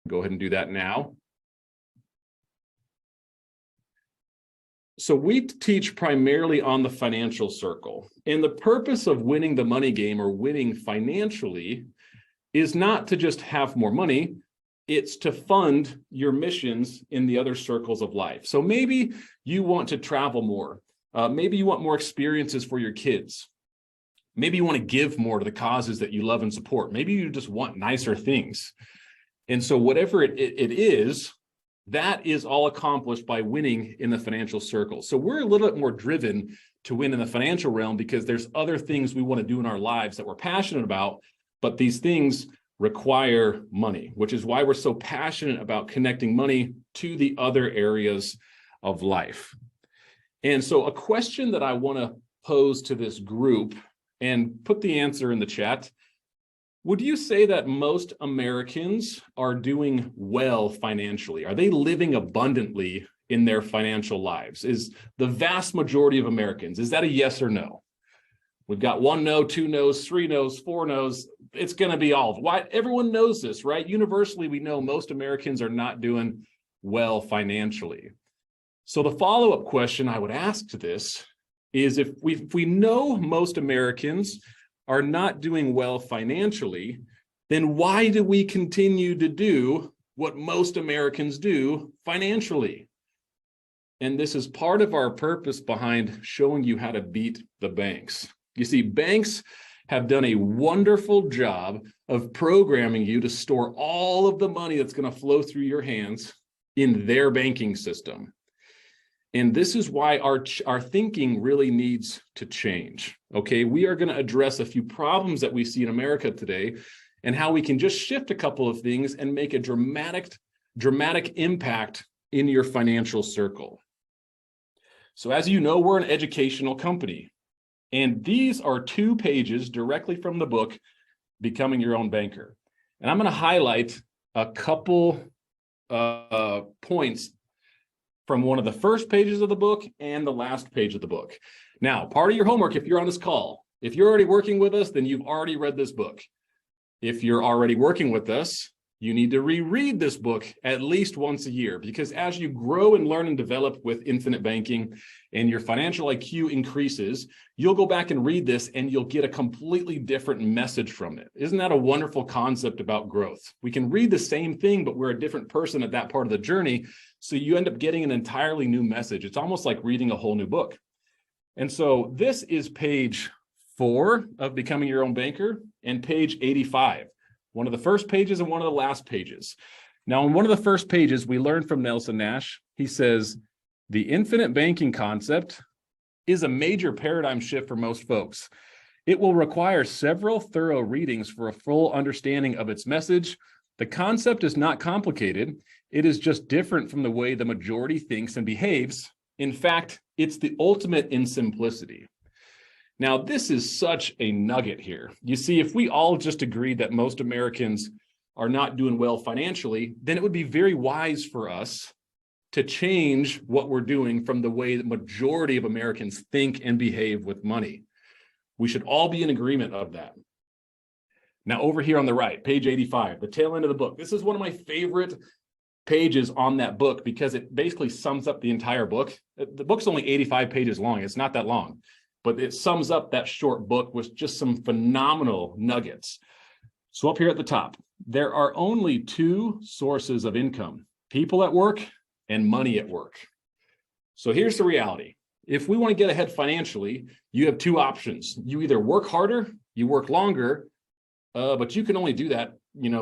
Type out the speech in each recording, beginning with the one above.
Go ahead and do that now. So we teach primarily on the financial circle. And the purpose of winning the money game or winning financially is not to just have more money, it's to fund your missions in the other circles of life. So maybe you want to travel more. Maybe you want more experiences for your kids. Maybe you want to give more to the causes that you love and support. Maybe you just want nicer things. And so whatever it is, that is all accomplished by winning in the financial circle. So we're a little bit more driven to win in the financial realm because there's other things we want to do in our lives that we're passionate about, but these things require money, which is why we're so passionate about connecting money to the other areas of life. And so a question that I want to pose to this group, and put the answer in the chat, would you say that most Americans are doing well financially? Are they living abundantly in their financial lives? Is the vast majority of Americans, is that a yes or no? We've got 1 no, 2 no's, 3 no's, 4 no's. It's going to be all. Why? Everyone knows this, right? Universally, we know most Americans are not doing well financially. So the follow-up question I would ask to this is if we know most Americans are not doing well financially, then why do we continue to do what most Americans do financially? And this is part of our purpose behind showing you how to beat the banks. You see, banks have done a wonderful job of programming you to store all of the money that's going to flow through your hands in their banking system. And this is why our thinking really needs to change. Okay, we are going to address a few problems that we see in America today and how we can just shift a couple of things and make a dramatic impact in your financial circle. So as you know, we're an educational company. And these are 2 pages directly from the book, Becoming Your Own Banker. And I'm going to highlight a couple points from one of the first pages of the book and the last page of the book. Now, part of your homework, if you're on this call, if you're already working with us, then you've already read this book. If you're already working with us, you need to reread this book at least once a year, because as you grow and learn and develop with infinite banking and your financial IQ increases, you'll go back and read this and you'll get a completely different message from it. Isn't that a wonderful concept about growth? We can read the same thing, but we're a different person at that part of the journey. So you end up getting an entirely new message. It's almost like reading a whole new book. And so this is page 4 of Becoming Your Own Banker and page 85. One of the first pages and one of the last pages. Now, on one of the first pages, we learned from Nelson Nash. He says, the infinite banking concept is a major paradigm shift for most folks. It will require several thorough readings for a full understanding of its message. The concept is not complicated. It is just different from the way the majority thinks and behaves. In fact, it's the ultimate in simplicity. Now, this is such a nugget here. You see, if we all just agreed that most Americans are not doing well financially, then it would be very wise for us to change what we're doing from the way the majority of Americans think and behave with money. We should all be in agreement of that. Now, over here on the right, page 85, the tail end of the book. This is one of my favorite pages on that book because it basically sums up the entire book. The book's only 85 pages long. It's not that long. But it sums up that short book with just some phenomenal nuggets. So up here at the top, there are only 2 sources of income, people at work and money at work. So here's the reality. If we want to get ahead financially, you have 2 options. You either work harder, you work longer, but you can only do that,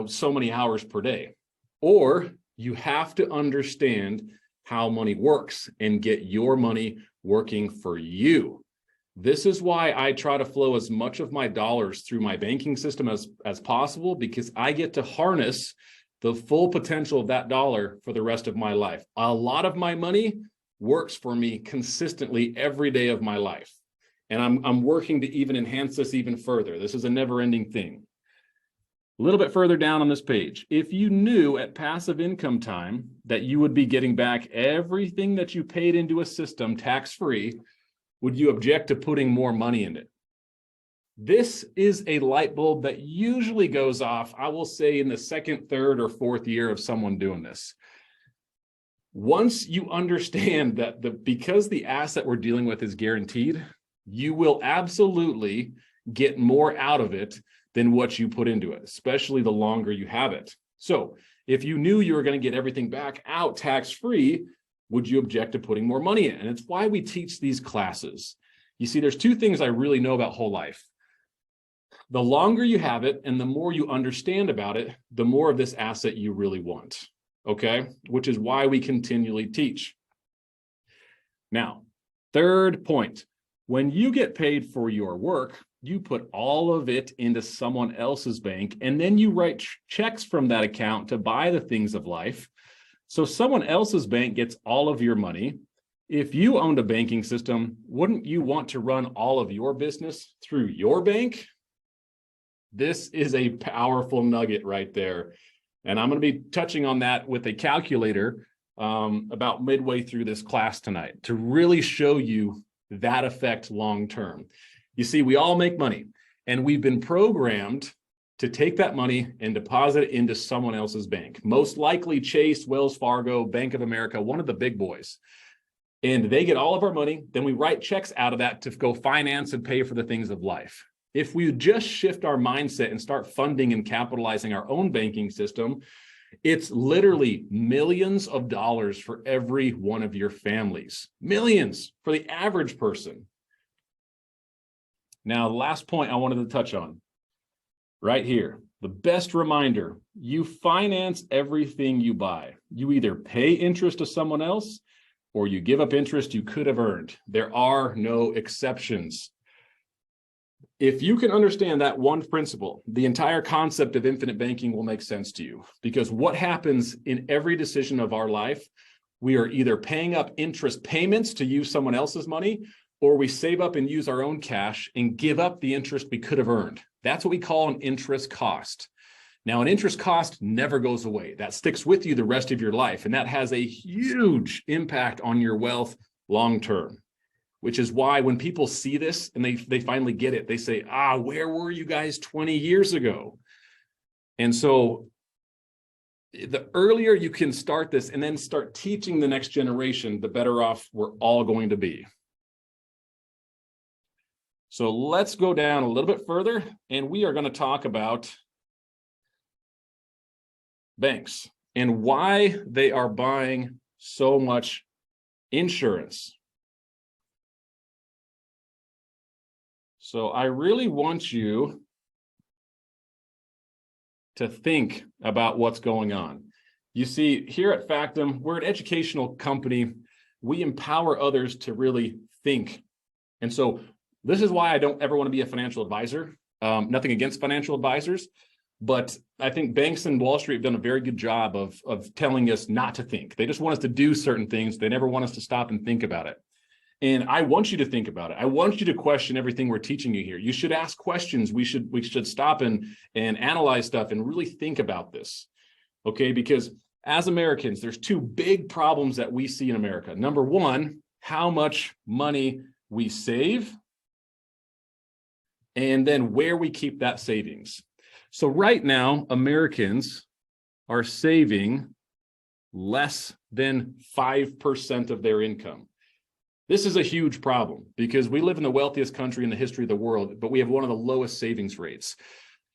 so many hours per day. Or you have to understand how money works and get your money working for you. This is why I try to flow as much of my dollars through my banking system as possible, because I get to harness the full potential of that dollar for the rest of my life. A lot of my money works for me consistently every day of my life. And I'm working to even enhance this even further. This is a never-ending thing. A little bit further down on this page, if you knew at passive income time that you would be getting back everything that you paid into a system tax-free, would you object to putting more money in it? This is a light bulb that usually goes off, I will say, in the second, third, or fourth year of someone doing this. Once you understand that because the asset we're dealing with is guaranteed, you will absolutely get more out of it than what you put into it, especially the longer you have it. So if you knew you were going to get everything back out tax-free, would you object to putting more money in? And it's why we teach these classes. You see, there's two things I really know about whole life. The longer you have it and the more you understand about it, the more of this asset you really want, okay? Which is why we continually teach. Now, third point, when you get paid for your work, you put all of it into someone else's bank, and then you write checks from that account to buy the things of life. So someone else's bank gets all of your money. If you owned a banking system, wouldn't you want to run all of your business through your bank? This is a powerful nugget right there. And I'm going to be touching on that with a calculator about midway through this class tonight to really show you that effect long-term. You see, we all make money, and we've been programmed to take that money and deposit it into someone else's bank. Most likely Chase, Wells Fargo, Bank of America, one of the big boys. And they get all of our money. Then we write checks out of that to go finance and pay for the things of life. If we just shift our mindset and start funding and capitalizing our own banking system, it's literally millions of dollars for every one of your families. Millions for the average person. Now, the last point I wanted to touch on right here, the best reminder, you finance everything you buy. You either pay interest to someone else or you give up interest you could have earned. There are no exceptions. If you can understand that one principle, the entire concept of infinite banking will make sense to you, because what happens in every decision of our life, we are either paying up interest payments to use someone else's money, or we save up and use our own cash and give up the interest we could have earned. That's what we call an interest cost. Now, an interest cost never goes away. That sticks with you the rest of your life, and that has a huge impact on your wealth long-term. Which is why when people see this and they finally get it, they say, where were you guys 20 years ago? And so the earlier you can start this and then start teaching the next generation, the better off we're all going to be. So let's go down a little bit further, and we are going to talk about banks and why they are buying so much insurance. So I really want you to think about what's going on. You see, here at Factum, we're an educational company. We empower others to really think. And so this is why I don't ever want to be a financial advisor. Nothing against financial advisors, but I think banks and Wall Street have done a very good job of telling us not to think. They just want us to do certain things. They never want us to stop and think about it. And I want you to think about it. I want you to question everything we're teaching you here. You should ask questions. We should stop and analyze stuff and really think about this. Okay, because as Americans, there's two big problems that we see in America. Number one, how much money we save, and then where we keep that savings. So right now, Americans are saving less than 5% of their income. This is a huge problem because we live in the wealthiest country in the history of the world, but we have one of the lowest savings rates.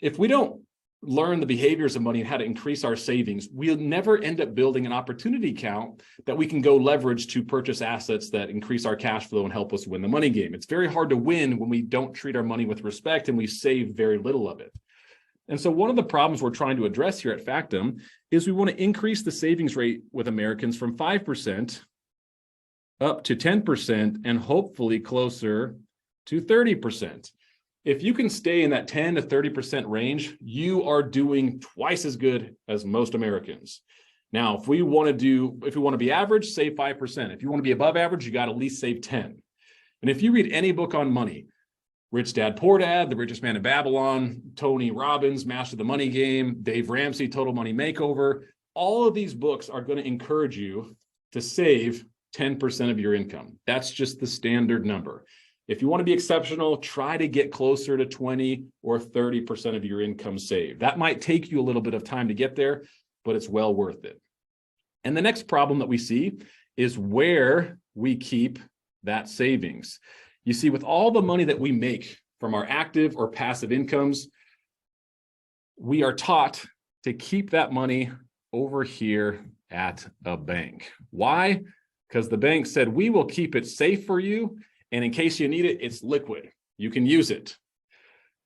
If we don't learn the behaviors of money and how to increase our savings, we'll never end up building an opportunity account that we can go leverage to purchase assets that increase our cash flow and help us win the money game. It's very hard to win when we don't treat our money with respect and we save very little of it. And so one of the problems we're trying to address here at Factum is we want to increase the savings rate with Americans from 5% up to 10% and hopefully closer to 30%. If you can stay in that 10 to 30% range, you are doing twice as good as most Americans. Now, if we want to be average, save 5%. If you want to be above average, you got to at least save 10. And if you read any book on money, Rich Dad, Poor Dad, The Richest Man in Babylon, Tony Robbins, Master the Money Game, Dave Ramsey, Total Money Makeover, all of these books are going to encourage you to save 10% of your income. That's just the standard number. If you want to be exceptional, try to get closer to 20 or 30% of your income saved. That might take you a little bit of time to get there, but it's well worth it. And the next problem that we see is where we keep that savings. You see, with all the money that we make from our active or passive incomes, we are taught to keep that money over here at a bank. Why? Because the bank said, we will keep it safe for you, and in case you need it, it's liquid. You can use it.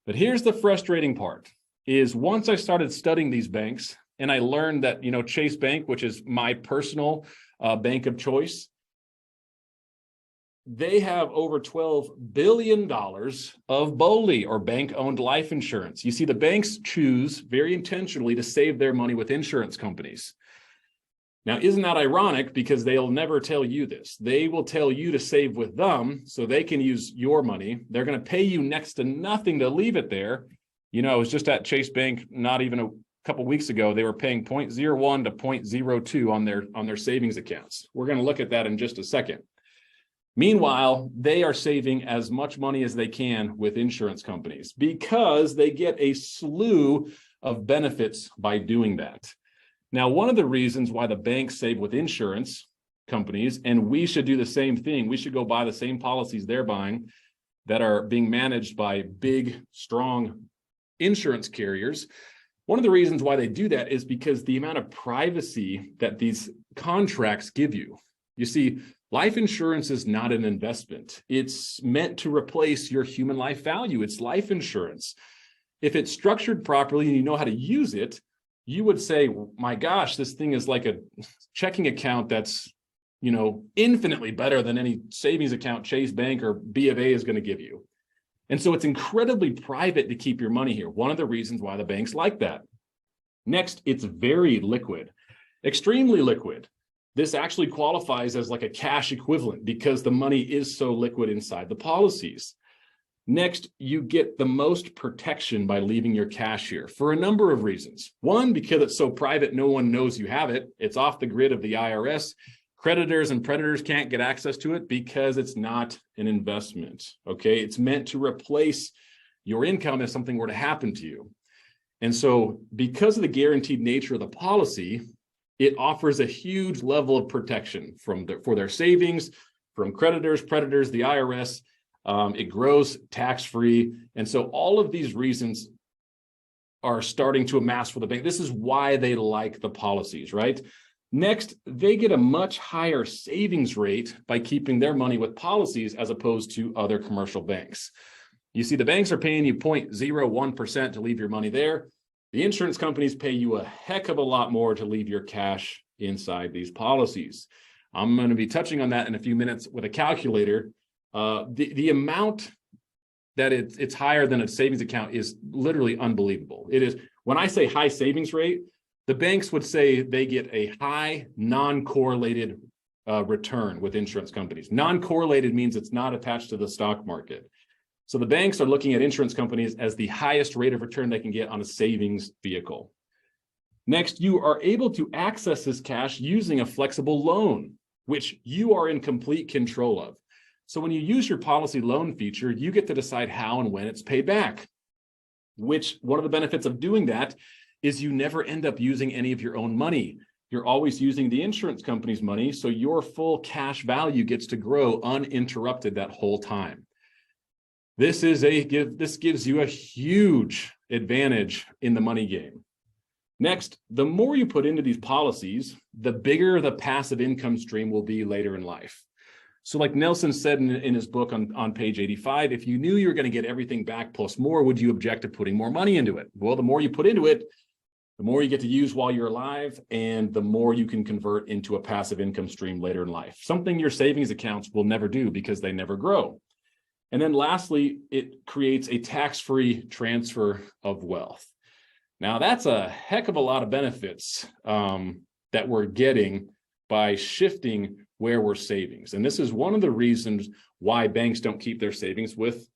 But here's the frustrating part, is once I started studying these banks, and I learned that, Chase Bank, which is my personal bank of choice, they have over $12 billion of BOLI, or bank-owned life insurance. You see, the banks choose very intentionally to save their money with insurance companies. Now, isn't that ironic? Because they'll never tell you this. They will tell you to save with them so they can use your money. They're going to pay you next to nothing to leave it there. I was just at Chase Bank not even a couple of weeks ago. They were paying 0.01 to 0.02 on their savings accounts. We're going to look at that in just a second. Meanwhile, they are saving as much money as they can with insurance companies because they get a slew of benefits by doing that. Now, one of the reasons why the banks save with insurance companies, and we should do the same thing, we should go buy the same policies they're buying that are being managed by big, strong insurance carriers. One of the reasons why they do that is because the amount of privacy that these contracts give you. You see, life insurance is not an investment. It's meant to replace your human life value. It's life insurance. If it's structured properly and you know how to use it, you would say, my gosh, this thing is like a checking account that's, infinitely better than any savings account Chase Bank or B of A is going to give you. And so it's incredibly private to keep your money here. One of the reasons why the banks like that. Next, it's very liquid, extremely liquid. This actually qualifies as like a cash equivalent because the money is so liquid inside the policies. Next, you get the most protection by leaving your cash here for a number of reasons. One, because it's so private, no one knows you have it. It's off the grid of the IRS. Creditors and predators can't get access to it because it's not an investment, okay? It's meant to replace your income if something were to happen to you. And so because of the guaranteed nature of the policy, it offers a huge level of protection for their savings, from creditors, predators, the IRS. It grows tax-free. And so all of these reasons are starting to amass for the bank. This is why they like the policies, right? Next, they get a much higher savings rate by keeping their money with policies as opposed to other commercial banks. You see, the banks are paying you 0.01% to leave your money there. The insurance companies pay you a heck of a lot more to leave your cash inside these policies. I'm going to be touching on that in a few minutes with a calculator. The amount that it's higher than a savings account is literally unbelievable. It is, when I say high savings rate, the banks would say they get a high non-correlated return with insurance companies. Non-correlated means it's not attached to the stock market. So the banks are looking at insurance companies as the highest rate of return they can get on a savings vehicle. Next, you are able to access this cash using a flexible loan, which you are in complete control of. So when you use your policy loan feature, you get to decide how and when it's paid back, which one of the benefits of doing that is you never end up using any of your own money. You're always using the insurance company's money, so your full cash value gets to grow uninterrupted that whole time. This gives you a huge advantage in the money game. Next, the more you put into these policies, the bigger the passive income stream will be later in life. So like Nelson said in his book on page 85, if you knew you were going to get everything back plus more, would you object to putting more money into it? Well, the more you put into it, the more you get to use while you're alive, and the more you can convert into a passive income stream later in life. Something your savings accounts will never do because they never grow. And then lastly, it creates a tax-free transfer of wealth. Now, that's a heck of a lot of benefits that we're getting by shifting where we're savings. And this is one of the reasons why banks don't keep their savings with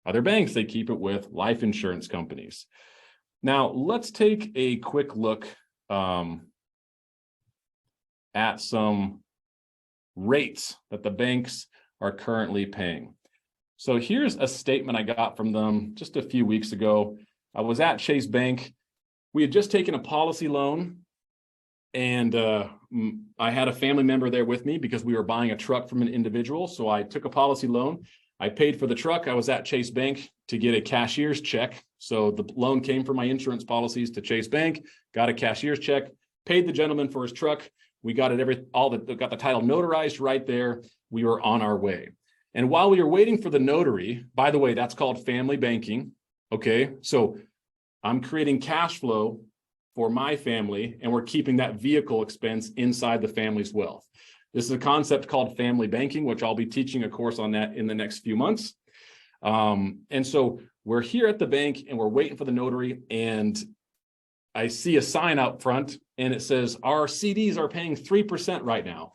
other banks. They keep it with life insurance companies. Now, let's take a quick look at some rates that the banks are currently paying. So here's a statement I got from them just a few weeks ago. I was at Chase Bank. We had just taken a policy loan, and I had a family member there with me because we were buying a truck from an individual. So I took a policy loan. I paid for the truck. I was at Chase Bank to get a cashier's check. So the loan came from my insurance policies to Chase Bank, got a cashier's check, paid the gentleman for his truck. We got it got the title notarized right there. We were on our way. And while we were waiting for the notary, by the way, that's called family banking. Okay. So I'm creating cash flow for my family, and we're keeping that vehicle expense inside the family's wealth. This is a concept called family banking, which I'll be teaching a course on that in the next few months. And so we're here at the bank and we're waiting for the notary, and I see a sign out front and it says, our CDs are paying 3% right now.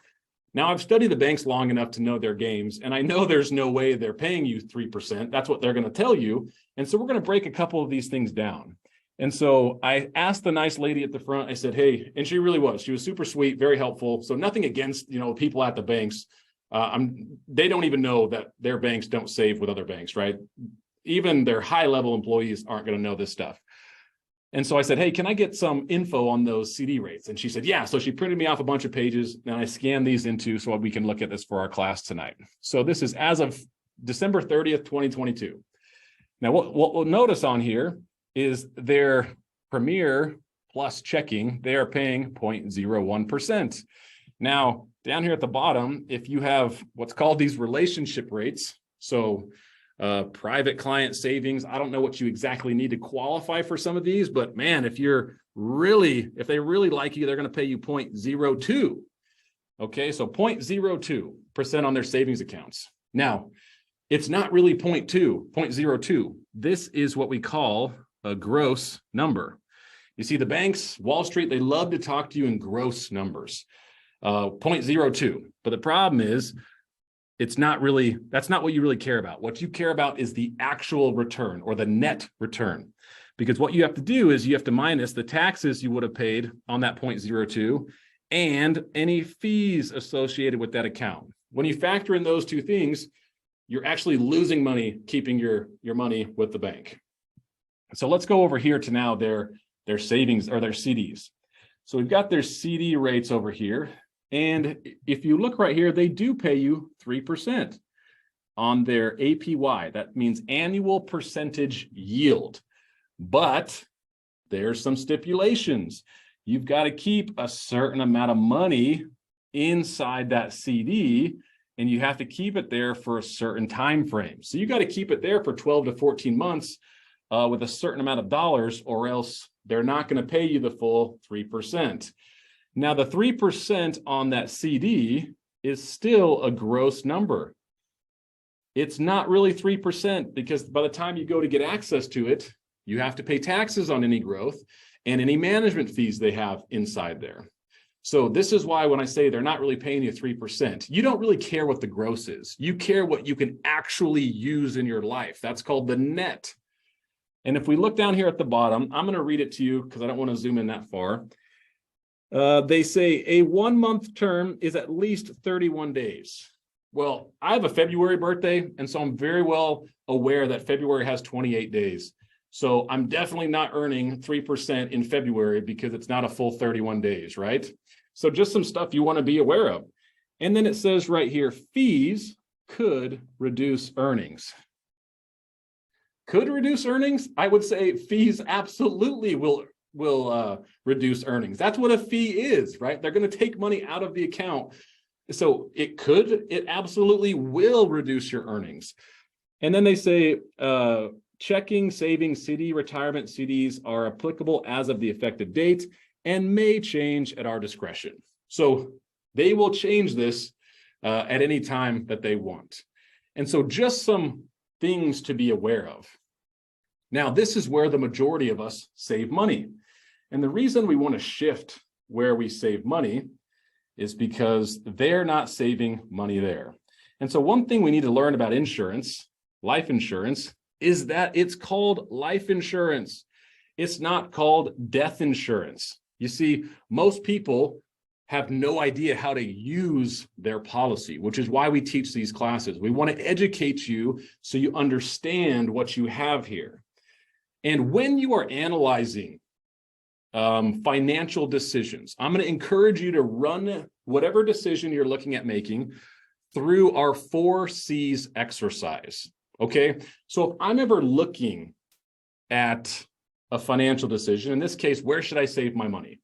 Now, I've studied the banks long enough to know their games, and I know there's no way they're paying you 3%. That's what they're going to tell you. And so we're going to break a couple of these things down. And so I asked the nice lady at the front, I said, hey, and she really was. She was super sweet, very helpful. So nothing against, people at the banks. They don't even know that their banks don't save with other banks, right? Even their high-level employees aren't going to know this stuff. And so I said, hey, can I get some info on those CD rates? And she said, yeah. So she printed me off a bunch of pages, and I scanned these into so we can look at this for our class tonight. So this is as of December 30th, 2022. Now, what we'll notice on here is their Premier plus checking, they are paying 0.01%. Now, down here at the bottom, if you have what's called these relationship rates, so private client savings, I don't know what you exactly need to qualify for some of these, but man, if they really like you, they're going to pay you 0.02. Okay, so 0.02% on their savings accounts. Now, it's not really 0.02. This is what we call a gross number. You see, the banks, Wall Street, they love to talk to you in gross numbers, 0.02. But the problem is, that's not what you really care about. What you care about is the actual return, or the net return. Because what you have to do is you have to minus the taxes you would have paid on that 0.02 and any fees associated with that account. When you factor in those two things, you're actually losing money keeping your money with the bank. So let's go over here to now their savings, or their CDs. So we've got their CD rates over here. And if you look right here, they do pay you 3% on their APY. That means annual percentage yield. But there's some stipulations. You've got to keep a certain amount of money inside that CD, and you have to keep it there for a certain time frame. So you got to keep it there for 12 to 14 months with a certain amount of dollars, or else they're not going to pay you the full 3%. Now, the 3% on that CD is still a gross number. It's not really 3%, because by the time you go to get access to it, you have to pay taxes on any growth and any management fees they have inside there. So this is why when I say they're not really paying you 3%, you don't really care what the gross is. You care what you can actually use in your life. That's called the net. And if we look down here at the bottom, I'm going to read it to you because I don't want to zoom in that far. They say a 1 month term is at least 31 days. Well, I have a February birthday, and so I'm very well aware that February has 28 days. So I'm definitely not earning 3% in February because it's not a full 31 days, right? So just some stuff you want to be aware of. And then it says right here, fees could reduce earnings. Could reduce earnings? I would say fees absolutely will reduce earnings. That's what a fee is, right? They're going to take money out of the account. So it absolutely will reduce your earnings. And then they say checking, savings, CD, retirement CDs are applicable as of the effective date and may change at our discretion. So they will change this at any time that they want. And so just some things to be aware of. Now, this is where the majority of us save money. And the reason we want to shift where we save money is because they're not saving money there. And so one thing we need to learn about insurance, life insurance, is that it's called life insurance. It's not called death insurance. You see, most people have no idea how to use their policy, which is why we teach these classes. We want to educate you so you understand what you have here. And when you are analyzing financial decisions, I'm going to encourage you to run whatever decision you're looking at making through our 4 C's exercise. Okay, so if I'm ever looking at a financial decision, in this case, where should I save my money?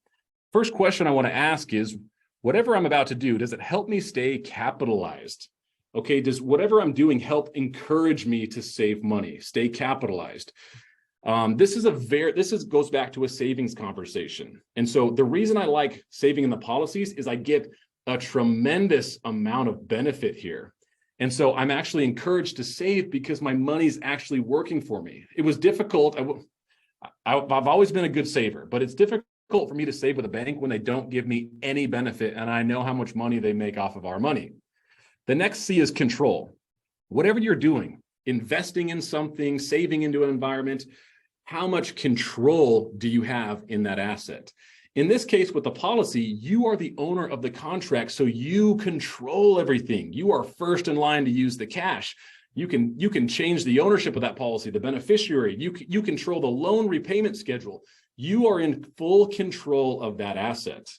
First question I want to ask is, whatever I'm about to do, does it help me stay capitalized? Okay, does whatever I'm doing help encourage me to save money, stay capitalized? This goes back to a savings conversation. And so the reason I like saving in the policies is I get a tremendous amount of benefit here. And so I'm actually encouraged to save because my money's actually working for me. It was difficult. I've always been a good saver, but it's difficult for me to save with a bank when they don't give me any benefit and I know how much money they make off of our money. The next C is control. Whatever you're doing, investing in something, saving into an environment, how much control do you have in that asset? In this case, with the policy, you are the owner of the contract, so you control everything. You are first in line to use the cash. You can change the ownership of that policy, the beneficiary. You control the loan repayment schedule. You are in full control of that asset.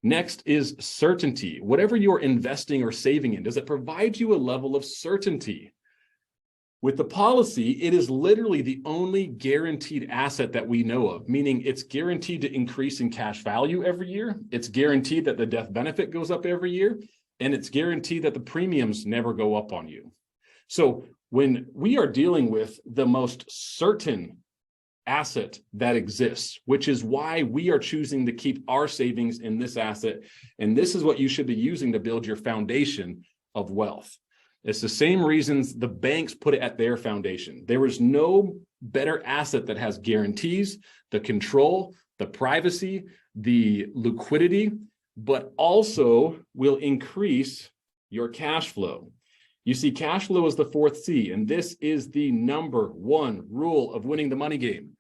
Next is certainty. Whatever you're investing or saving in, does it provide you a level of certainty? With the policy, it is literally the only guaranteed asset that we know of, meaning it's guaranteed to increase in cash value every year. It's guaranteed that the death benefit goes up every year, and it's guaranteed that the premiums never go up on you. So when we are dealing with the most certain asset that exists, which is why we are choosing to keep our savings in this asset, and this is what you should be using to build your foundation of wealth. It's the same reasons the banks put it at their foundation. There is no better asset that has guarantees, the control, the privacy, the liquidity, but also will increase your cash flow. You see, cash flow is the 4th C, and this is the #1 rule of winning the money game.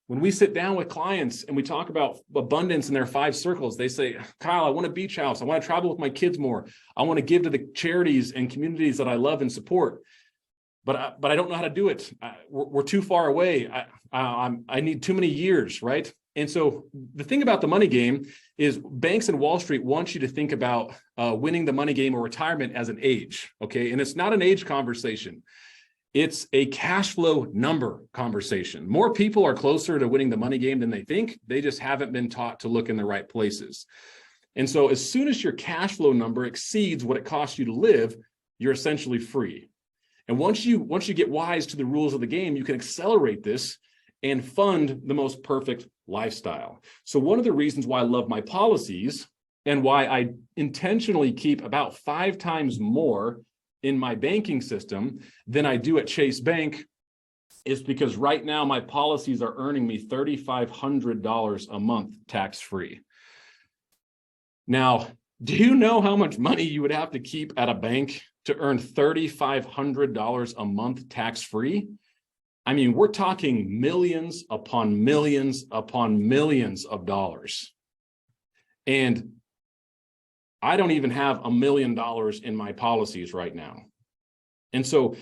When we sit down with clients and we talk about abundance in their 5 circles, they say, Kyle, I want a beach house. I want to travel with my kids more. I want to give to the charities and communities that I love and support. But I don't know how to do it. We're too far away. I need too many years, right? And so the thing about the money game is banks and Wall Street want you to think about winning the money game or retirement as an age, okay? And it's not an age conversation. It's a cash flow number conversation. More people are closer to winning the money game than they think. They just haven't been taught to look in the right places. And so as soon as your cash flow number exceeds what it costs you to live, you're essentially free. And once you get wise to the rules of the game, you can accelerate this and fund the most perfect lifestyle. So one of the reasons why I love my policies and why I intentionally keep about 5 times more in my banking system than I do at Chase Bank is because right now my policies are earning me $3,500 a month tax-free. Now, do you know how much money you would have to keep at a bank to earn $3,500 a month tax-free? I mean, we're talking millions upon millions upon millions of dollars. And I don't even have $1 million in my policies right now. And so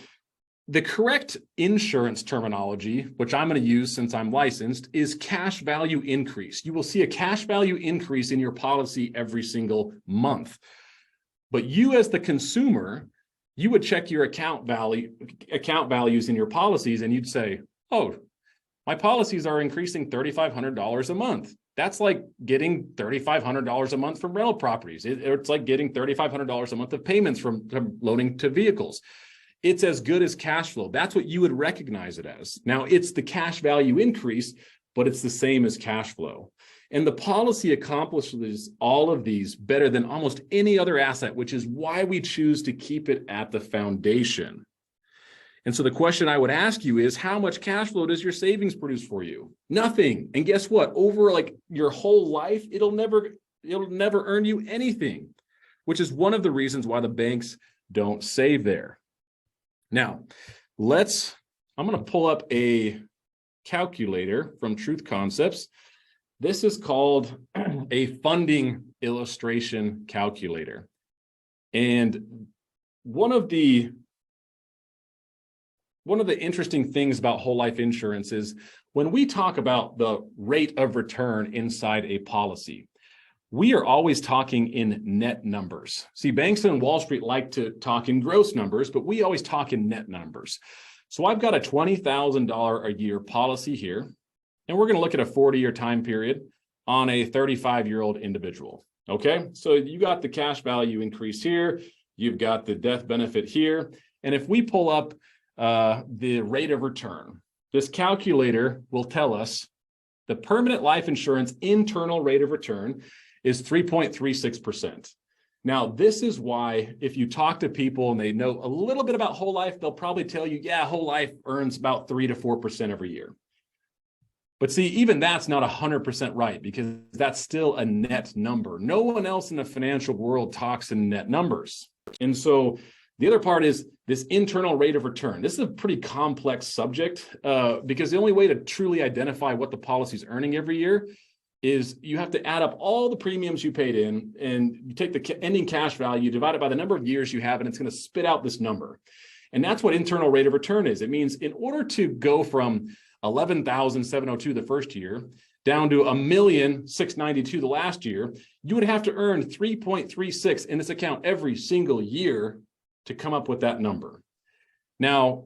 the correct insurance terminology, which I'm going to use since I'm licensed, is cash value increase. You will see a cash value increase in your policy every single month. But you as the consumer, you would check your account values in your policies and you'd say, oh, my policies are increasing $3,500 a month. That's like getting $3,500 a month from rental properties. It's like getting $3,500 a month of payments from loaning to vehicles. It's as good as cash flow. That's what you would recognize it as. Now, it's the cash value increase, but it's the same as cash flow. And the policy accomplishes all of these better than almost any other asset, which is why we choose to keep it at the foundation. And so the question I would ask you is, how much cash flow does your savings produce for you? Nothing. And guess what? Over like your whole life, it'll never earn you anything, which is one of the reasons why the banks don't save there. Now, I'm going to pull up a calculator from Truth Concepts. This is called a funding illustration calculator. And one of the interesting things about whole life insurance is when we talk about the rate of return inside a policy, we are always talking in net numbers. See, banks and Wall Street like to talk in gross numbers, but we always talk in net numbers. So I've got a $20,000 a year policy here, and we're going to look at a 40-year time period on a 35-year-old individual. Okay, so you got the cash value increase here, you've got the death benefit here, and if we pull up the rate of return, this calculator will tell us the permanent life insurance internal rate of return is 3.36%. Now, this is why if you talk to people and they know a little bit about whole life, they'll probably tell you, yeah, whole life earns about 3 to 4% every year. But see, even that's not 100% right, because that's still a net number. No one else in the financial world talks in net numbers. And so the other part is this internal rate of return. This is a pretty complex subject because the only way to truly identify what the policy is earning every year is you have to add up all the premiums you paid in, and you take the ending cash value, divide it by the number of years you have, and it's going to spit out this number. And that's what internal rate of return is. It means in order to go from 11,702 the first year down to 1,692 the last year, you would have to earn 3.36 in this account every single year to come up with that number. Now,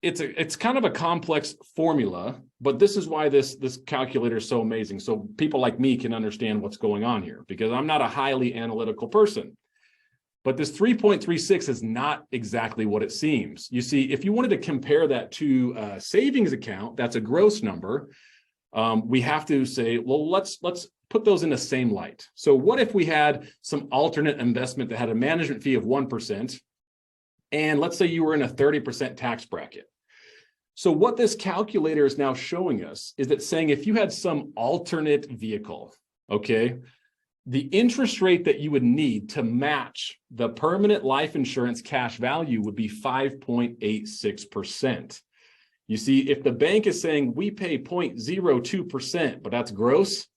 it's kind of a complex formula, but this is why this calculator is so amazing. So people like me can understand what's going on here, because I'm not a highly analytical person. But this 3.36 is not exactly what it seems. You see, if you wanted to compare that to a savings account, that's a gross number. We have to say, well, let's put those in the same light. So what if we had some alternate investment that had a management fee of 1%, and let's say you were in a 30% tax bracket? So what this calculator is now showing us is that saying if you had some alternate vehicle, okay, the interest rate that you would need to match the permanent life insurance cash value would be 5.86%. You see, if the bank is saying we pay 0.02%, but that's gross,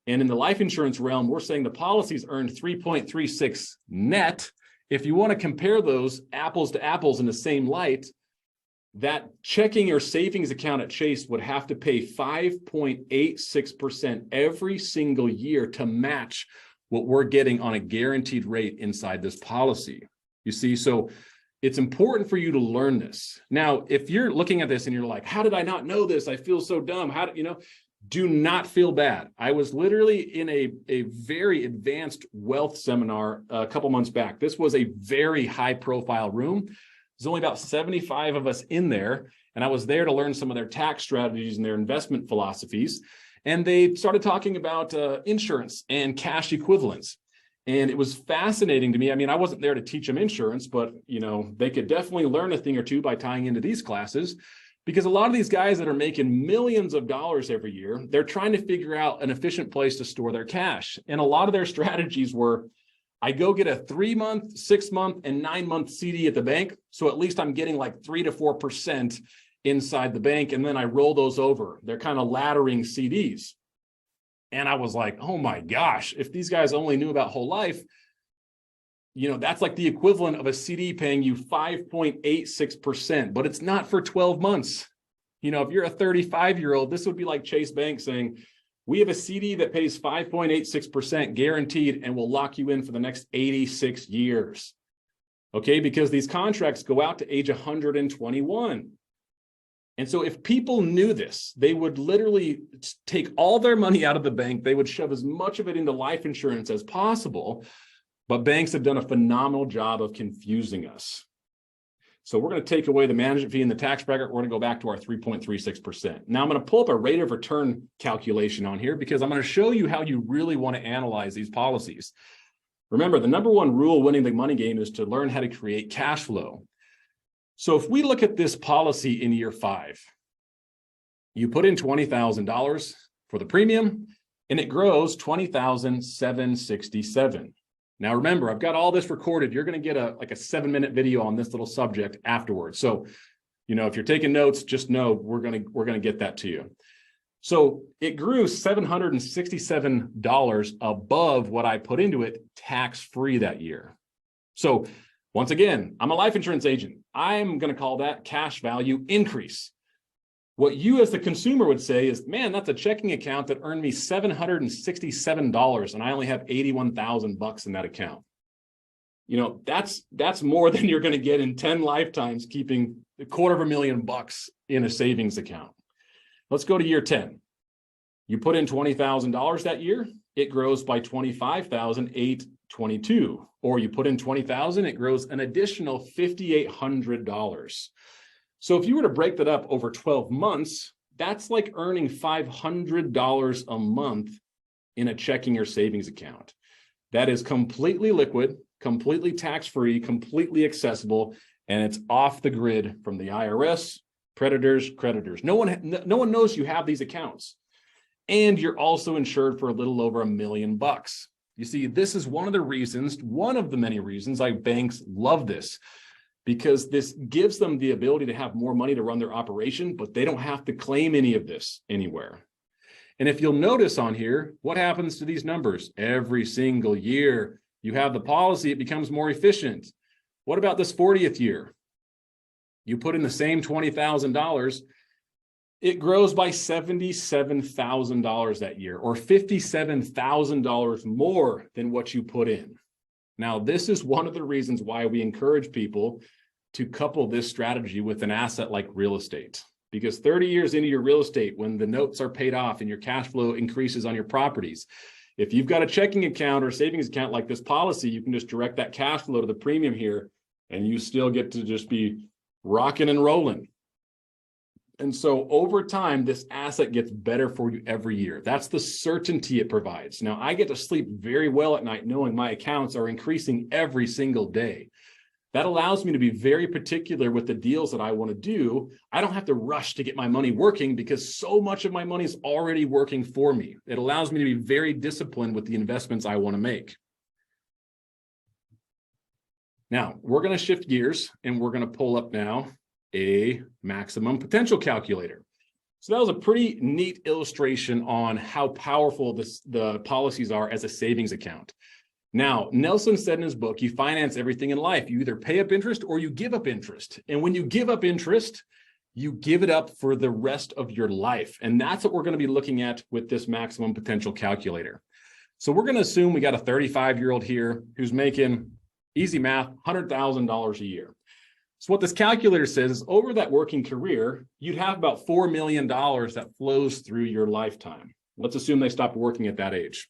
and in the life insurance realm, we're saying the policies earned 3.36 net, if you want to compare those apples to apples in the same light, that checking or savings account at Chase would have to pay 5.86% every single year to match what we're getting on a guaranteed rate inside this policy. You see, so it's important for you to learn this. Now, if you're looking at this and you're like, how did I not know this? I feel so dumb. How do you know? Do not feel bad. I was literally in a very advanced wealth seminar a couple months back. This was a very high profile room. There's only about 75 of us in there, and I was there to learn some of their tax strategies and their investment philosophies. And they started talking about insurance and cash equivalents. And it was fascinating to me. I mean, I wasn't there to teach them insurance, but you know, they could definitely learn a thing or two by tying into these classes, because a lot of these guys that are making millions of dollars every year, they're trying to figure out an efficient place to store their cash. And a lot of their strategies were, I go get a 3-month, 6-month, and 9-month CD at the bank. So at least I'm getting like 3 to 4% inside the bank. And then I roll those over. They're kind of laddering CDs. And I was like, oh my gosh, if these guys only knew about whole life, you know, that's like the equivalent of a CD paying you 5.86%, but it's not for 12 months. You know, if you're a 35-year-old, this would be like Chase Bank saying, we have a CD that pays 5.86% guaranteed and will lock you in for the next 86 years. Okay, because these contracts go out to age 121. And so if people knew this, they would literally take all their money out of the bank. They would shove as much of it into life insurance as possible. But banks have done a phenomenal job of confusing us. So we're going to take away the management fee and the tax bracket. We're going to go back to our 3.36%. Now I'm going to pull up a rate of return calculation on here because I'm going to show you how you really want to analyze these policies. Remember, the number one rule winning the money game is to learn how to create cash flow. So if we look at this policy in year 5, you put in $20,000 for the premium and it grows $20,767. Now, remember, I've got all this recorded. You're going to get a 7-minute video on this little subject afterwards. So, you know, if you're taking notes, just know we're going to get that to you. So it grew $767 above what I put into it tax-free that year. So once again, I'm a life insurance agent. I'm going to call that cash value increase. What you as the consumer would say is, man, that's a checking account that earned me $767 and I only have 81,000 bucks in that account. You know, that's more than you're going to get in 10 lifetimes keeping $250,000 in a savings account. Let's go to year 10. You put in $20,000 that year, it grows by $25,822. Or you put in $20,000, it grows an additional $5,800. So if you were to break that up over 12 months, that's like earning $500 a month in a checking or savings account. That is completely liquid, completely tax-free, completely accessible, and it's off the grid from the IRS, predators, creditors. No one knows you have these accounts. And you're also insured for a little over $1 million. You see, this is one of the many reasons why banks love this, because this gives them the ability to have more money to run their operation, but they don't have to claim any of this anywhere. And if you'll notice on here, what happens to these numbers? Every single year you have the policy, it becomes more efficient. What about this 40th year? You put in the same $20,000, it grows by $77,000 that year, or $57,000 more than what you put in. Now, this is one of the reasons why we encourage people to couple this strategy with an asset like real estate. Because 30 years into your real estate, when the notes are paid off and your cash flow increases on your properties, if you've got a checking account or savings account like this policy, you can just direct that cash flow to the premium here, and you still get to just be rocking and rolling. And so over time, this asset gets better for you every year. That's the certainty it provides. Now, I get to sleep very well at night knowing my accounts are increasing every single day. That allows me to be very particular with the deals that I want to do. I don't have to rush to get my money working because so much of my money is already working for me. It allows me to be very disciplined with the investments I want to make. Now, we're going to shift gears and we're going to pull up now a maximum potential calculator. So that was a pretty neat illustration on how powerful the policies are as a savings account. Now, Nelson said in his book, you finance everything in life. You either pay up interest or you give up interest. And when you give up interest, you give it up for the rest of your life. And that's what we're going to be looking at with this maximum potential calculator. So we're going to assume we got a 35-year-old here who's making, easy math, $100,000 a year. So what this calculator says is over that working career, you'd have about $4 million that flows through your lifetime. Let's assume they stopped working at that age.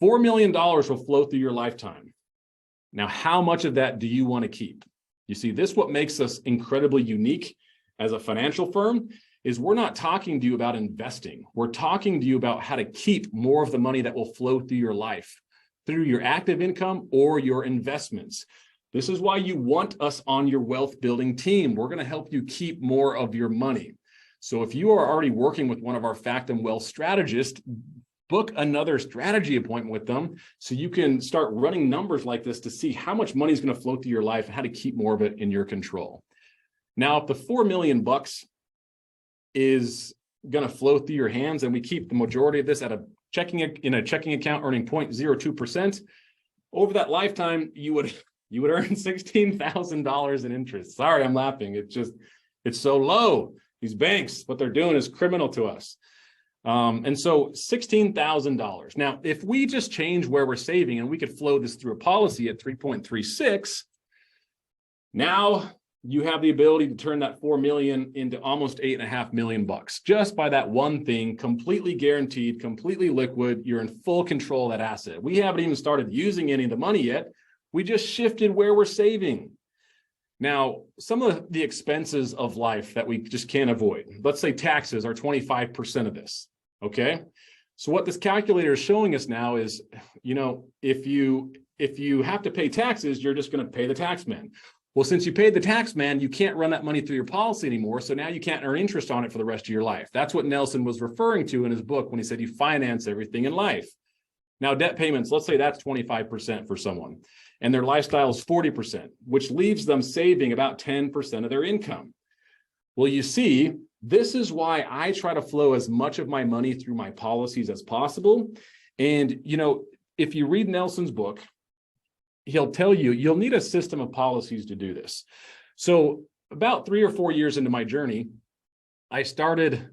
$4 million will flow through your lifetime. Now, how much of that do you want to keep? You see, this what makes us incredibly unique as a financial firm is we're not talking to you about investing. We're talking to you about how to keep more of the money that will flow through your life, through your active income or your investments. This is why you want us on your wealth building team. We're going to help you keep more of your money. So if you are already working with one of our Factum Wealth strategists, book another strategy appointment with them so you can start running numbers like this to see how much money is going to flow through your life and how to keep more of it in your control. Now, if the $4 million is going to flow through your hands and we keep the majority of this at a checking account earning 0.02%, over that lifetime, you would earn $16,000 in interest. Sorry, I'm laughing. It's so low. These banks, what they're doing is criminal to us. And so $16,000. Now, if we just change where we're saving and we could flow this through a policy at 3.36, now you have the ability to turn that 4 million into almost $8.5 million just by that one thing, completely guaranteed, completely liquid. You're in full control of that asset. We haven't even started using any of the money yet. We just shifted where we're saving. Now, some of the expenses of life that we just can't avoid, let's say taxes are 25% of this, okay? So what this calculator is showing us now is, you know, if you have to pay taxes, you're just going to pay the tax man. Well, since you paid the tax man, you can't run that money through your policy anymore, so now you can't earn interest on it for the rest of your life. That's what Nelson was referring to in his book when he said you finance everything in life. Now, debt payments, let's say that's 25% for someone, and their lifestyle is 40%, which leaves them saving about 10% of their income. Well, you see, This is why I try to flow as much of my money through my policies as possible. And, if you read Nelson's book, he'll tell you, you'll need a system of policies to do this. So about 3 or 4 years into my journey, I started,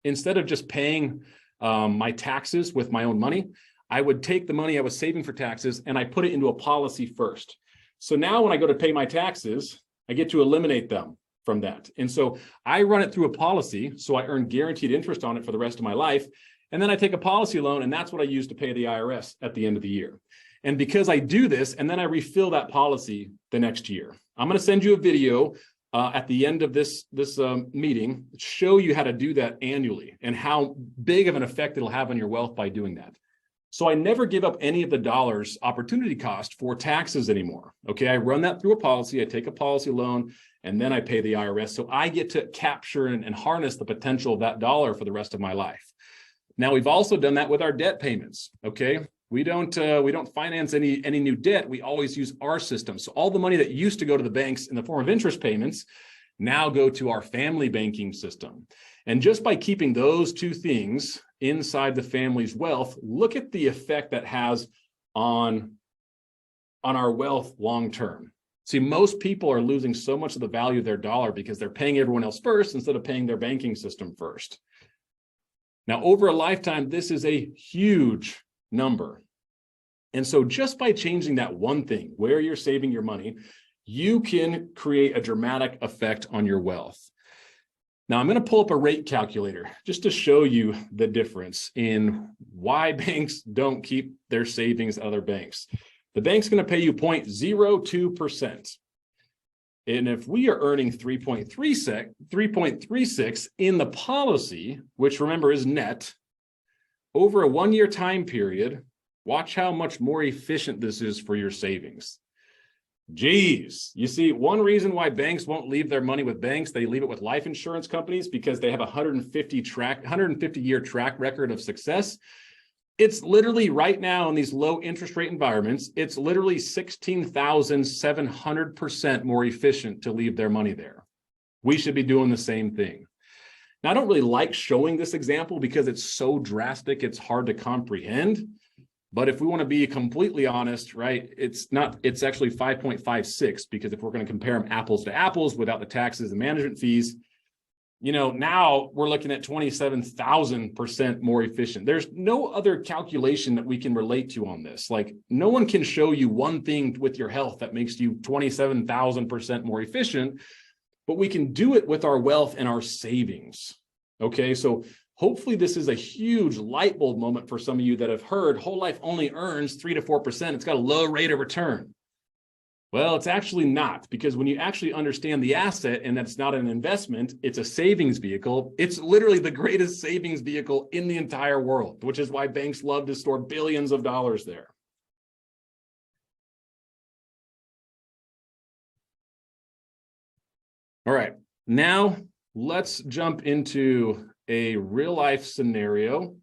instead of just paying my taxes with my own money, I would take the money I was saving for taxes and I put it into a policy first. So now when I go to pay my taxes, I get to eliminate them from that. And so I run it through a policy, so I earn guaranteed interest on it for the rest of my life. And then I take a policy loan, and that's what I use to pay the IRS at the end of the year. And because I do this, and then I refill that policy the next year. I'm going to send you a video at the end of this meeting, show you how to do that annually and how big of an effect it'll have on your wealth by doing that. So I never give up any of the dollars opportunity cost for taxes anymore. Okay, I run that through a policy, I take a policy loan, and then I pay the IRS. So I get to capture and harness the potential of that dollar for the rest of my life. Now, we've also done that with our debt payments. Okay, we don't finance any new debt. We always use our system. So all the money that used to go to the banks in the form of interest payments now go to our family banking system. And just by keeping those two things inside the family's wealth, look at the effect that has on our wealth long term. See, most people are losing so much of the value of their dollar because they're paying everyone else first instead of paying their banking system first. Now, over a lifetime, this is a huge number. And so just by changing that one thing, where you're saving your money, you can create a dramatic effect on your wealth. Now, I'm going to pull up a rate calculator just to show you the difference in why banks don't keep their savings at other banks. The bank's going to pay you 0.02%. And if we are earning 3.36 in the policy, which remember is net, over a 1-year time period, watch how much more efficient this is for your savings. Geez, you see, one reason why banks won't leave their money with banks, they leave it with life insurance companies because they have a 150-year track record of success. It's literally right now in these low interest rate environments, it's literally 16,700% more efficient to leave their money there. We should be doing the same thing. Now, I don't really like showing this example because it's so drastic, it's hard to comprehend. But if we want to be completely honest, right, it's actually 5.56, because if we're going to compare them apples to apples without the taxes and management fees, now we're looking at 27,000% more efficient. There's no other calculation that we can relate to on this. Like, no one can show you one thing with your health that makes you 27,000% more efficient, but we can do it with our wealth and our savings. Okay, so hopefully this is a huge light bulb moment for some of you that have heard whole life only earns 3 to 4%. It's got a low rate of return. Well, it's actually not, because when you actually understand the asset and that it's not an investment, it's a savings vehicle. It's literally the greatest savings vehicle in the entire world, which is why banks love to store billions of dollars there. All right, now let's jump into a real life scenario.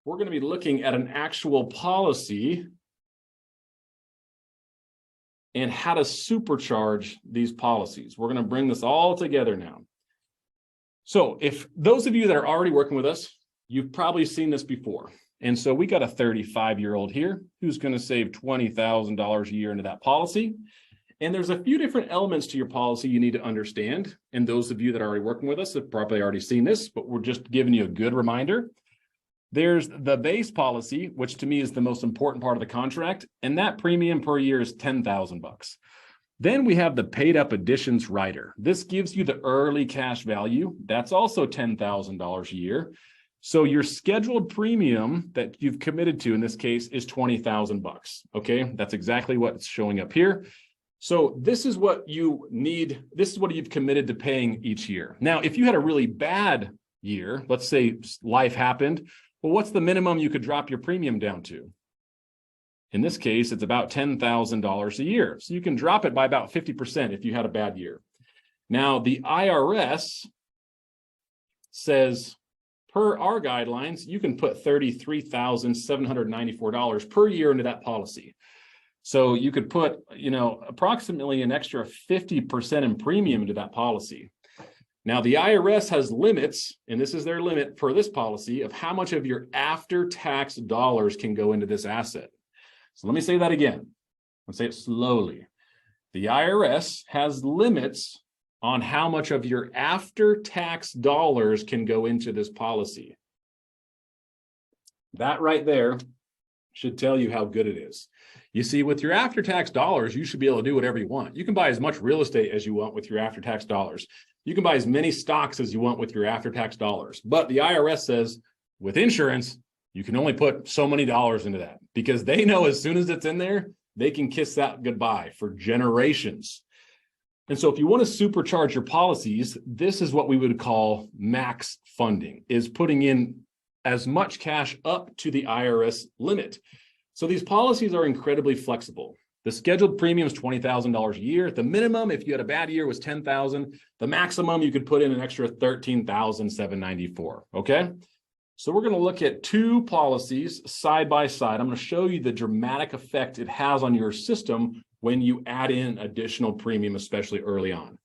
We're going to be looking at an actual policy and how to supercharge these policies. We're going to bring this all together now. So if those of you that are already working with us, you've probably seen this before. And so we got a 35-year-old here who's going to save $20,000 a year into that policy. And there's a few different elements to your policy you need to understand. And those of you that are already working with us have probably already seen this, but we're just giving you a good reminder. There's the base policy, which to me is the most important part of the contract, and that premium per year is $10,000. Then we have the paid up additions rider. This gives you the early cash value. That's also $10,000 a year. So your scheduled premium that you've committed to in this case is $20,000. Okay, that's exactly what's showing up here. So this is what you need. This is what you've committed to paying each year. Now, if you had a really bad year, let's say life happened, well, what's the minimum you could drop your premium down to? In this case, it's about $10,000 a year. So you can drop it by about 50% if you had a bad year. Now, the IRS says, per our guidelines, you can put $33,794 per year into that policy. So you could put, approximately an extra 50% in premium into that policy. Now, the IRS has limits, and this is their limit per this policy of how much of your after-tax dollars can go into this asset. So let me say that again. Let's say it slowly. The IRS has limits on how much of your after-tax dollars can go into this policy. That right there should tell you how good it is. You see, with your after-tax dollars, you should be able to do whatever you want. You can buy as much real estate as you want with your after-tax dollars. You can buy as many stocks as you want with your after-tax dollars. But the IRS says with insurance, you can only put so many dollars into that because they know as soon as it's in there, they can kiss that goodbye for generations. And so if you want to supercharge your policies, this is what we would call max funding, is putting in as much cash up to the IRS limit. So these policies are incredibly flexible. The scheduled premium is $20,000 a year. The minimum, if you had a bad year, was $10,000. The maximum, you could put in an extra $13,794. Okay. So we're going to look at two policies side by side. I'm going to show you the dramatic effect it has on your system when you add in additional premium, especially early on.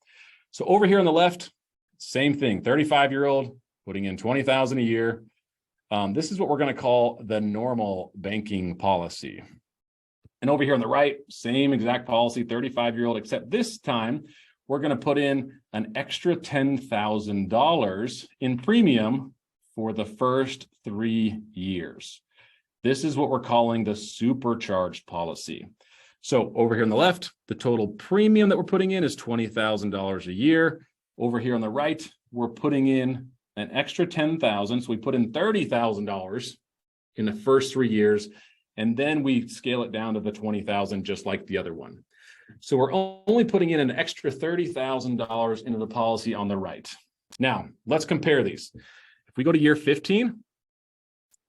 So over here on the left, same thing, 35-year-old putting in $20,000 a year. This is what we're going to call the normal banking policy. And over here on the right, same exact policy, 35-year-old, except this time we're going to put in an extra $10,000 in premium for the first 3 years. This is what we're calling the supercharged policy. So over here on the left, the total premium that we're putting in is $20,000 a year. Over here on the right, we're putting in an extra $10,000. So we put in $30,000 in the first 3 years, and then we scale it down to the $20,000, just like the other one. So we're only putting in an extra $30,000 into the policy on the right. Now, let's compare these. If we go to year 15,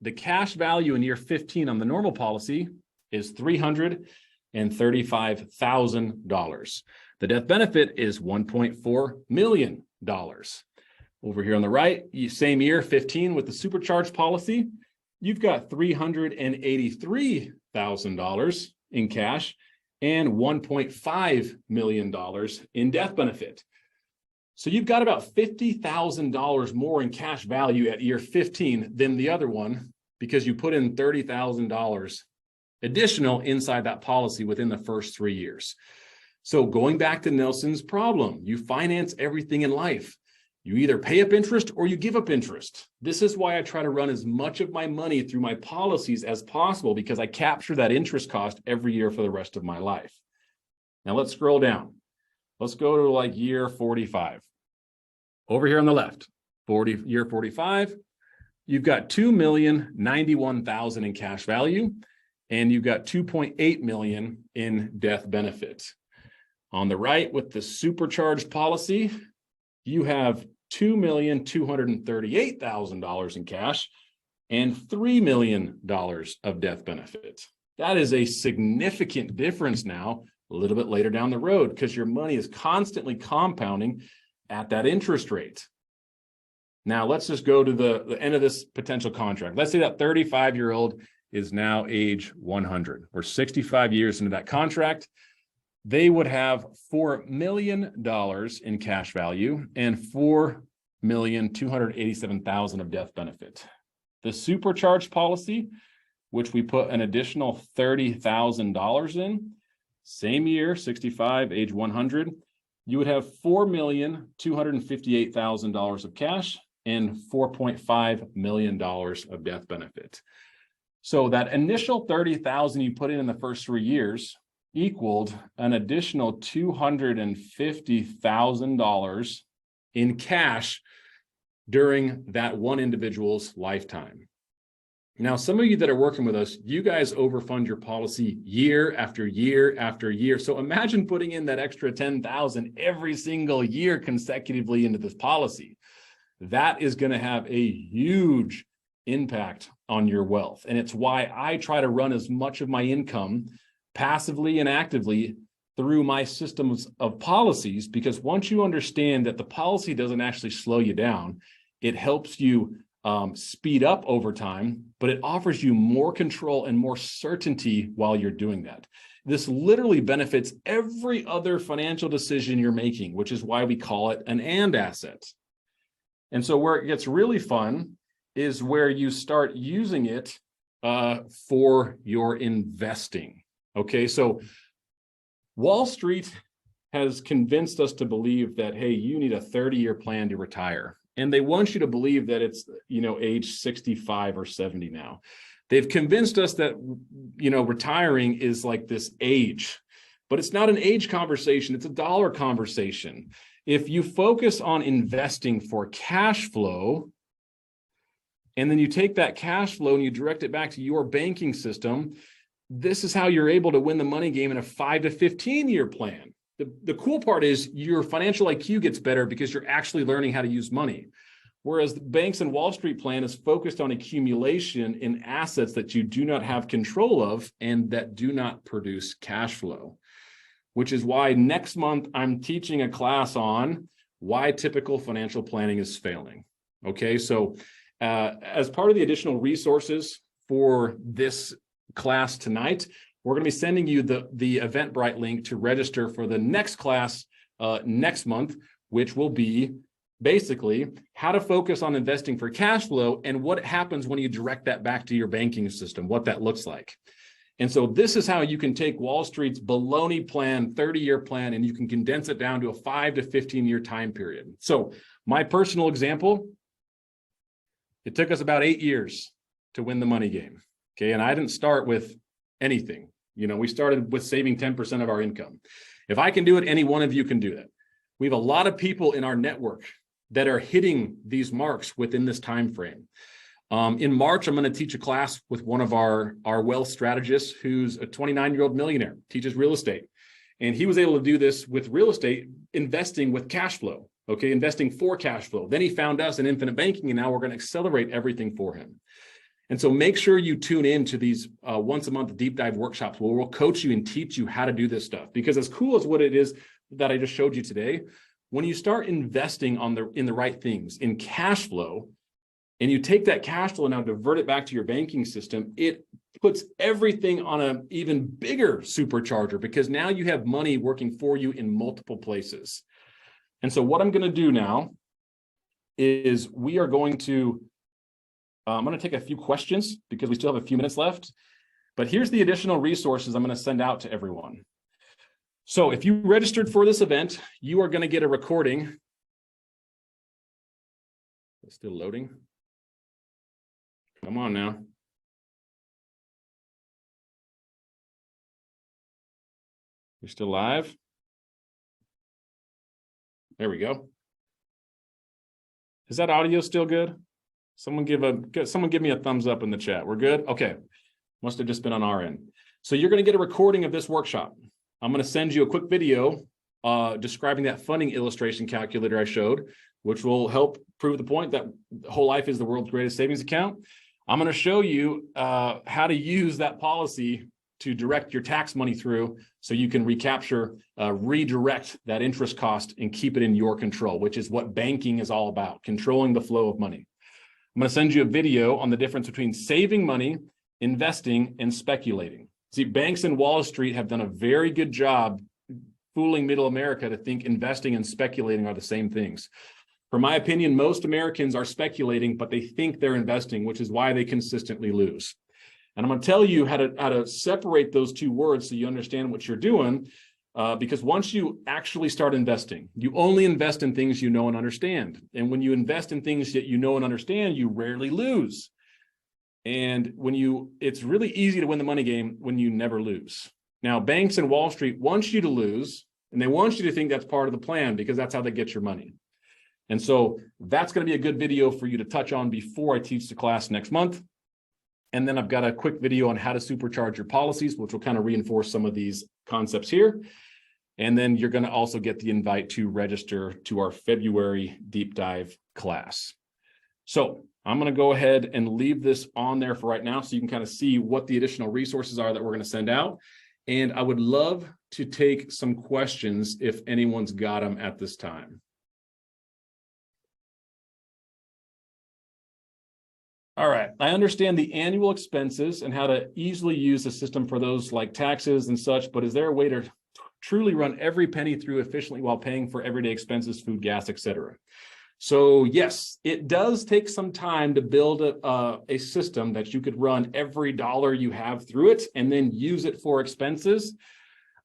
the cash value in year 15 on the normal policy is $335,000. The death benefit is $1.4 million. Over here on the right, same year, 15 with the supercharged policy, you've got $383,000 in cash and $1.5 million in death benefit. So you've got about $50,000 more in cash value at year 15 than the other one because you put in $30,000 additional inside that policy within the first 3 years. So going back to Nelson's problem, you finance everything in life. You either pay up interest or you give up interest. This is why I try to run as much of my money through my policies as possible, because I capture that interest cost every year for the rest of my life. Now let's scroll down. Let's go to like year 45. Over here on the left, year 45, you've got $2,091,000 in cash value, and you've got $2.8 million in death benefit. On the right, with the supercharged policy, you have $2,238,000 in cash and $3 million of death benefit. That is a significant difference now, a little bit later down the road, because your money is constantly compounding at that interest rate. Now, let's just go to the end of this potential contract. Let's say that 35-year-old is now age 100. We're 65 years into that contract. They would have $4 million in cash value and $4,287,000 of death benefit. The supercharged policy, which we put an additional $30,000 in, same year, 65, age 100, you would have $4,258,000 of cash and $4.5 million of death benefit. So that initial $30,000 you put in the first 3 years equaled an additional $250,000 in cash during that one individual's lifetime. Now, some of you that are working with us, you guys overfund your policy year after year after year. So imagine putting in that extra $10,000 every single year consecutively into this policy. That is going to have a huge impact on your wealth. And it's why I try to run as much of my income passively and actively through my systems of policies, because once you understand that the policy doesn't actually slow you down, it helps you speed up over time, but it offers you more control and more certainty while you're doing that. This literally benefits every other financial decision you're making, which is why we call it an and asset. And so where it gets really fun is where you start using it for your investing. Okay, so Wall Street has convinced us to believe that, hey, you need a 30-year plan to retire. And they want you to believe that it's, age 65 or 70 now. They've convinced us that, retiring is like this age, but it's not an age conversation. It's a dollar conversation. If you focus on investing for cash flow, and then you take that cash flow and you direct it back to your banking system, this is how you're able to win the money game in a 5 to 15-year plan. The cool part is your financial IQ gets better because you're actually learning how to use money. Whereas the banks and Wall Street plan is focused on accumulation in assets that you do not have control of and that do not produce cash flow, which is why next month I'm teaching a class on why typical financial planning is failing. Okay, so as part of the additional resources for this class tonight, we're going to be sending you the Eventbrite link to register for the next class next month, which will be basically how to focus on investing for cash flow and what happens when you direct that back to your banking system, what that looks like. And so this is how you can take Wall Street's baloney plan, 30-year plan, and you can condense it down to a 5 to 15-year time period. So my personal example, it took us about 8 years to win the money game. Okay, and I didn't start with anything. We started with saving 10% of our income. If I can do it, any one of you can do that. We have a lot of people in our network that are hitting these marks within this time frame. In March, I'm going to teach a class with one of our wealth strategists who's a 29-year-old millionaire, teaches real estate. And he was able to do this with real estate, investing with cash flow, okay, investing for cash flow. Then he found us in infinite banking, and now we're going to accelerate everything for him. And so make sure you tune in to these once a month deep dive workshops where we'll coach you and teach you how to do this stuff. Because as cool as what it is that I just showed you today, when you start investing in the right things, in cash flow, and you take that cash flow and now divert it back to your banking system, it puts everything on an even bigger supercharger because now you have money working for you in multiple places. And so what I'm going to do now is we are going to I'm going to take a few questions because we still have a few minutes left, but here's the additional resources I'm going to send out to everyone. So if you registered for this event, you are going to get a recording. It's still loading. Come on now. You're still live? There we go. Is that audio still good? Someone give me a thumbs up in the chat. We're good? Okay. Must have just been on our end. So you're going to get a recording of this workshop. I'm going to send you a quick video describing that funding illustration calculator I showed, which will help prove the point that whole life is the world's greatest savings account. I'm going to show you how to use that policy to direct your tax money through so you can recapture, redirect that interest cost and keep it in your control, which is what banking is all about, controlling the flow of money. I'm going to send you a video on the difference between saving money, investing, and speculating. See, banks and Wall Street have done a very good job fooling middle America to think investing and speculating are the same things. For my opinion, most Americans are speculating, but they think they're investing, which is why they consistently lose. And I'm going to tell you how to separate those two words so you understand what you're doing, because once you actually start investing, you only invest in things you know and understand. And when you invest in things that you know and understand, you rarely lose. And it's really easy to win the money game when you never lose. Now, banks and Wall Street want you to lose, and they want you to think that's part of the plan because that's how they get your money. And so that's going to be a good video for you to touch on before I teach the class next month. And then I've got a quick video on how to supercharge your policies, which will kind of reinforce some of these concepts here. And then you're going to also get the invite to register to our February deep dive class. So I'm going to go ahead and leave this on there for right now so you can kind of see what the additional resources are that we're going to send out. And I would love to take some questions if anyone's got them at this time. All right, I understand the annual expenses and how to easily use the system for those like taxes and such, but is there a way to truly run every penny through efficiently while paying for everyday expenses, food, gas, etc.? So yes, it does take some time to build a system that you could run every dollar you have through it and then use it for expenses.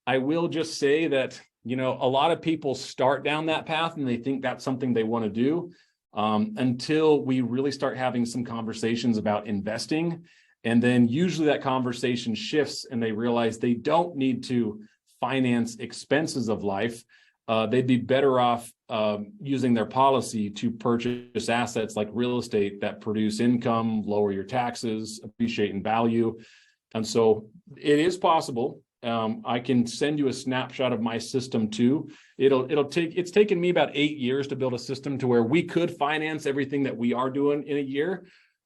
I will just say that, you know, a lot of people start down that path and they think that's something they want to do, until we really start having some conversations about investing. And then usually that conversation shifts and they realize they don't need to finance expenses of life. They'd be better off using their policy to purchase assets like real estate that produce income, lower your taxes, appreciate in value. And so it is possible. I can send you a snapshot of my system too. It's taken me about 8 years to build a system to where we could finance everything that we are doing in a year.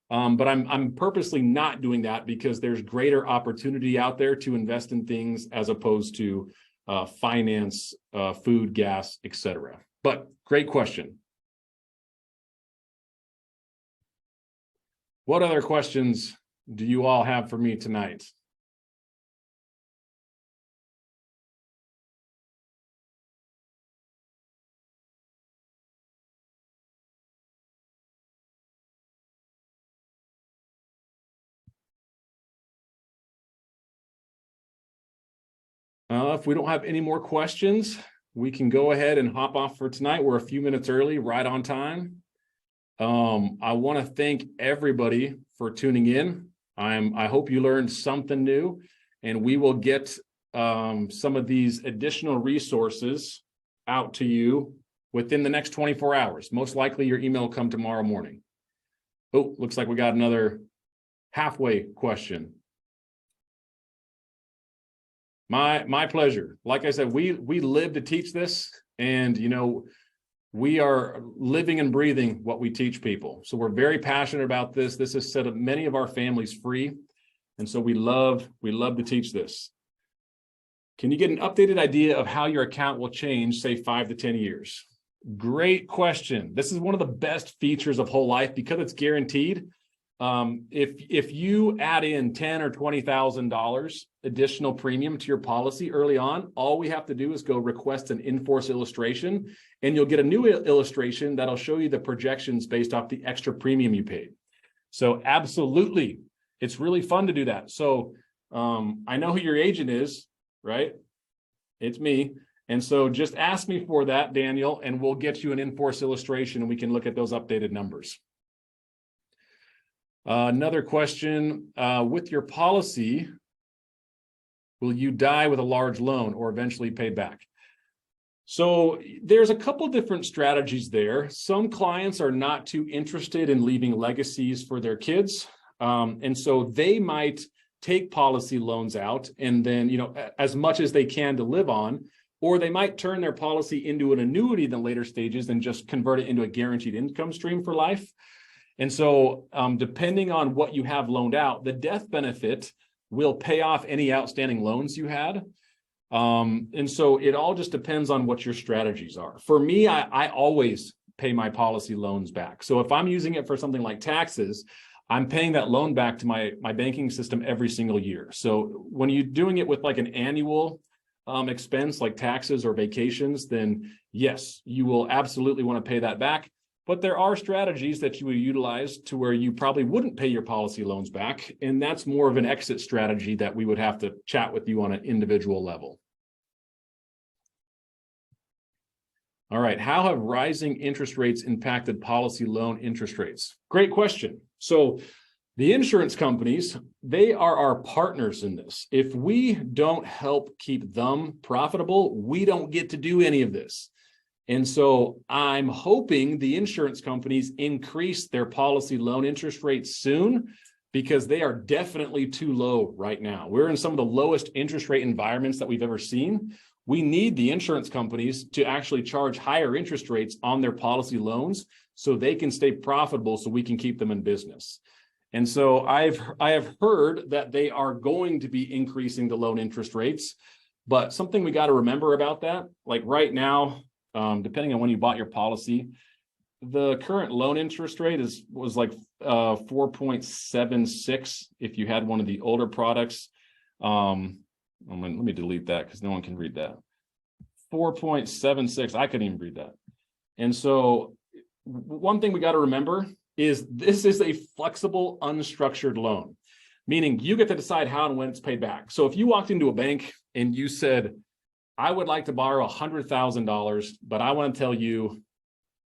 But I'm purposely not doing that because there's greater opportunity out there to invest in things as opposed to finance, food, gas, etc. But great question. What other questions do you all have for me tonight? If we don't have any more questions, we can go ahead and hop off for tonight. We're a few minutes early, right on time. I want to thank everybody for tuning in. I hope you learned something new, and we will get some of these additional resources out to you within the next 24 hours. Most likely your email will come tomorrow morning. Oh, looks like we got another halfway question. My pleasure. Like I said, we live to teach this, and you know, we are living and breathing what we teach people. So we're very passionate about this. This has set up many of our families free, and so we love to teach this. Can you get an updated idea of how your account will change, say 5 to 10 years? Great question. This is one of the best features of Whole Life because it's guaranteed. If you add in $10,000 or $20,000 additional premium to your policy early on, all we have to do is go request an in-force illustration, and you'll get a new illustration that'll show you the projections based off the extra premium you paid. So absolutely, it's really fun to do that. So I know who your agent is, right? It's me. And so just ask me for that, Daniel, and we'll get you an in-force illustration and we can look at those updated numbers. Another question, with your policy, will you die with a large loan or eventually pay back? So there's a couple different strategies there. Some clients are not too interested in leaving legacies for their kids. And so they might take policy loans out and then, you know, as much as they can to live on, or they might turn their policy into an annuity in the later stages and just convert it into a guaranteed income stream for life. And so depending on what you have loaned out, the death benefit will pay off any outstanding loans you had. And so it all just depends on what your strategies are. For me, I always pay my policy loans back. So if I'm using it for something like taxes, I'm paying that loan back to my banking system every single year. So when you're doing it with like an annual expense like taxes or vacations, then yes, you will absolutely want to pay that back. But there are strategies that you would utilize to where you probably wouldn't pay your policy loans back. And that's more of an exit strategy that we would have to chat with you on an individual level. All right, how have rising interest rates impacted policy loan interest rates? Great question. So the insurance companies, they are our partners in this. If we don't help keep them profitable, we don't get to do any of this. And so I'm hoping the insurance companies increase their policy loan interest rates soon, because they are definitely too low right now. We're in some of the lowest interest rate environments that we've ever seen. We need the insurance companies to actually charge higher interest rates on their policy loans so they can stay profitable, so we can keep them in business. And so I have heard that they are going to be increasing the loan interest rates, but something we got to remember about that, like right now, depending on when you bought your policy, the current loan interest rate was like 4.76 if you had one of the older products. Let me delete that because no one can read that. 4.76, I couldn't even read that. And so one thing we got to remember is this is a flexible, unstructured loan, meaning you get to decide how and when it's paid back. So if you walked into a bank and you said, I would like to borrow $100,000, but I want to tell you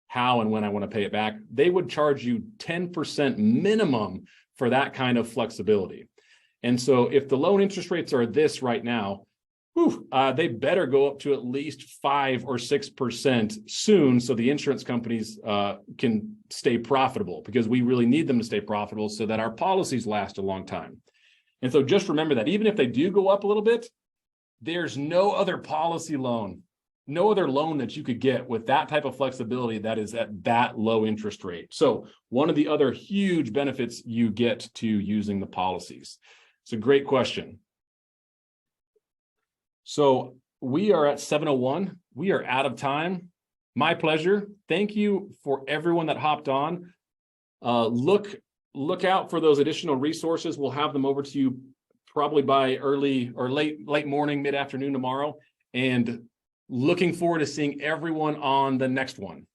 how and when I want to pay it back, they would charge you 10% minimum for that kind of flexibility. And so if the loan interest rates are this right now, they better go up to at least 5 or 6% soon, so the insurance companies can stay profitable, because we really need them to stay profitable so that our policies last a long time. And so just remember that even if they do go up a little bit, there's no other policy loan, no other loan that you could get with that type of flexibility that is at that low interest rate. So one of the other huge benefits you get to using the policies. It's a great question. So we are at 7:01. We are out of time. My pleasure. Thank you for everyone that hopped on. Look out for those additional resources. We'll have them over to you probably by early or late morning, mid-afternoon tomorrow. And looking forward to seeing everyone on the next one,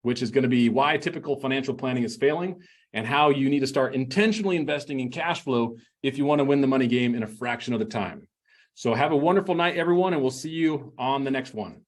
which is going to be why typical financial planning is failing and how you need to start intentionally investing in cash flow if you want to win the money game in a fraction of the time. So have a wonderful night, everyone, and we'll see you on the next one.